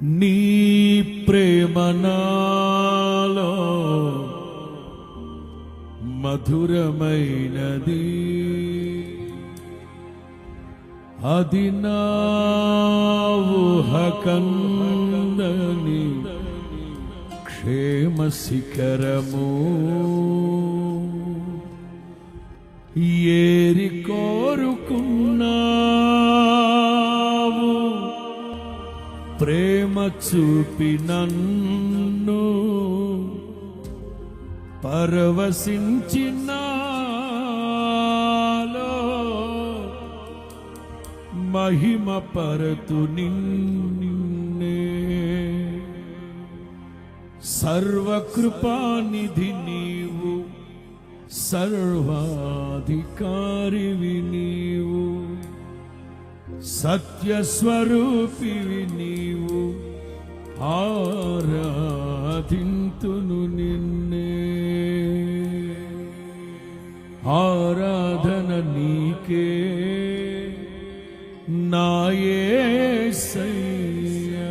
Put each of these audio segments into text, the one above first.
నీ ప్రేమ నాలో మధురమైనది, అది నా ఊహకందని క్షేమ శిఖరము. ఏరి కోరుకున్నావు ప్రేమ చూపి నన్ను, పరవశించినాలో మహిమ పరతు నిన్నే. సర్వకృపానిధి నీవు, సర్వాధికారివి నీవు, సత్యస్వరూపివి నీవు, ఆరాధింతును నిన్నే. ఆరాధన నీకే నా యేసయ్యా,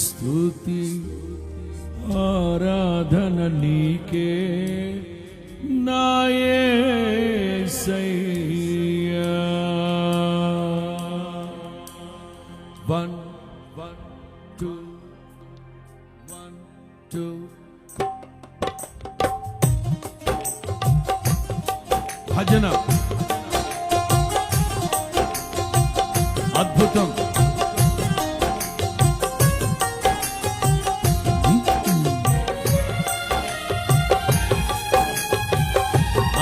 స్తుతి ఆరాధన నీకే నా యేసయ్యా. 1 2 1 2 భజన అద్భుతం.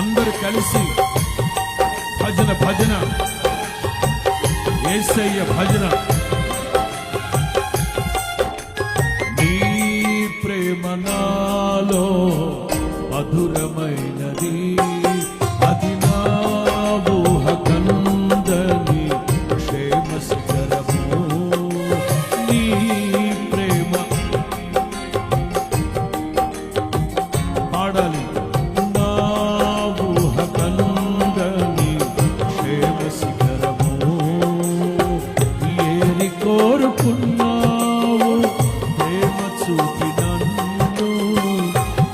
అందరూ కలిసి భజన భజన యేసయ్య భజన. నీ ప్రేమ నాలో మధురమైనది, అది నా ఊహకందని క్షేమ శిఖరము. నీ ప్రేమ పాడాలి. నా ఊహకందని క్షేమ శిఖరము. ఏరి కోరుకున్నావు ప్రేమ చూపి నన్ను,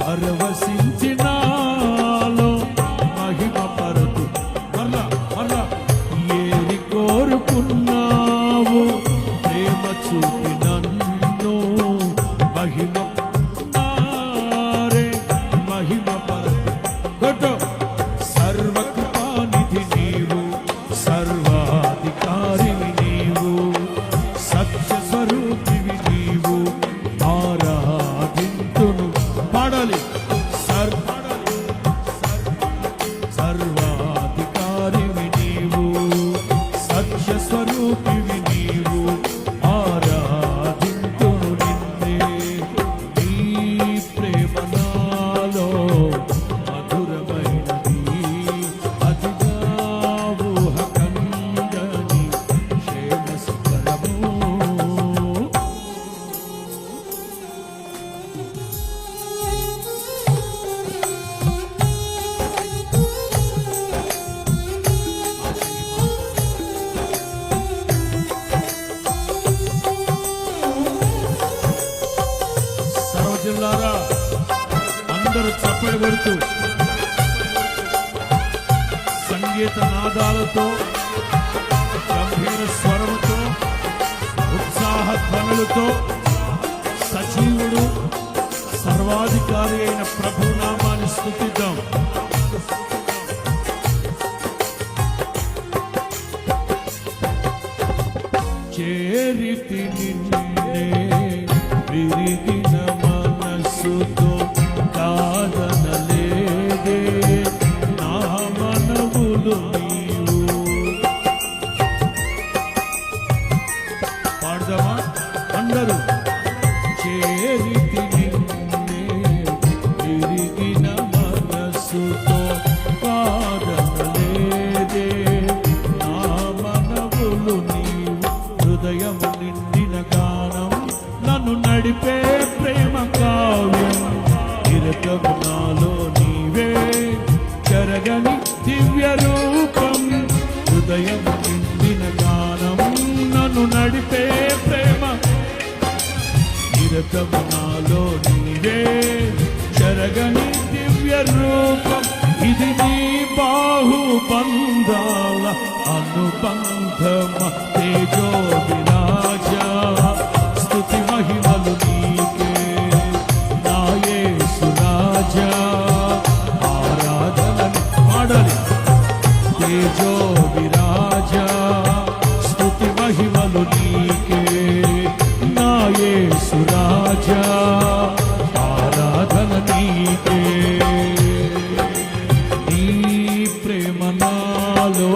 పరవశించినాలో మహిమ పరతు. మరలా మరలా. ఏరి కోరుకున్నావు ప్రేమ చూపి నన్ను, మహిమ మహిమ పరతు. కొట్టు. సర్వకృపానిధి నీవు, సర్వాధికారివి నీవు, సత్యస్వరూపివి నీవు, ఆరాధింతును. పాడాలి. సర్వాధికారివి నీవు, సత్యస్వరూపివి నీవు, ఆరాధింతును నిన్నే. నీ ప్రేమ నాలో మధురమైనది, అది నా ఊహకందని క్షేమ శిఖరము. సర్వజనులారా అందరూ చప్పట్లు కొడుతూ సంగీత నాదాలతో, గంభీర స్వరముతో, ఉత్సాహ ధ్వనులతో సజీవుడు సర్వాధికారి అయిన ప్రభు నామాన్ని స్తుతిద్దాం. చేరితి నిన్నే విరిగిన మనసుతో, కాదనలేదే నా మనవులు నీవు. పాడదామా అందరూ. చేరితి నిన్నే విరిగిన మనసుతో, కాదనలేదే నా మనవులు నీవు. హృదయము నిండిన గానం, నన్ను నడిపే ప్రేమ కావ్యం, నిరతము నాలో నీవే చెరగని దివ్య రూపం. హృదయము నిండిన గానం, నన్ను నడిపే ప్రేమ నిరతము నాలో నీవే చెరగని దివ్య రూపం ఇది నీ బాహుబంధాల అనుబంధమ తేజో విరాజా స్తుతి మహిమలు నీకే నా యేసు రాజా ఆరాధనని పాడాలి తేజో విరాజా స్తుతి మహిమలు నీకే నా యేసు రాజా ఆరాధన నీకే నీ ప్రేమ నాలో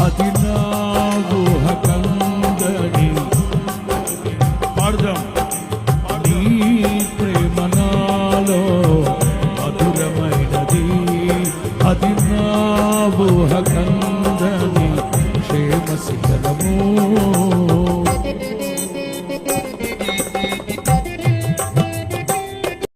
అది నా ఊహకందని పాడదాం నీ ప్రేమ నాలో మధురమైనది అది నా ఊహకందని క్షేమ శిఖరము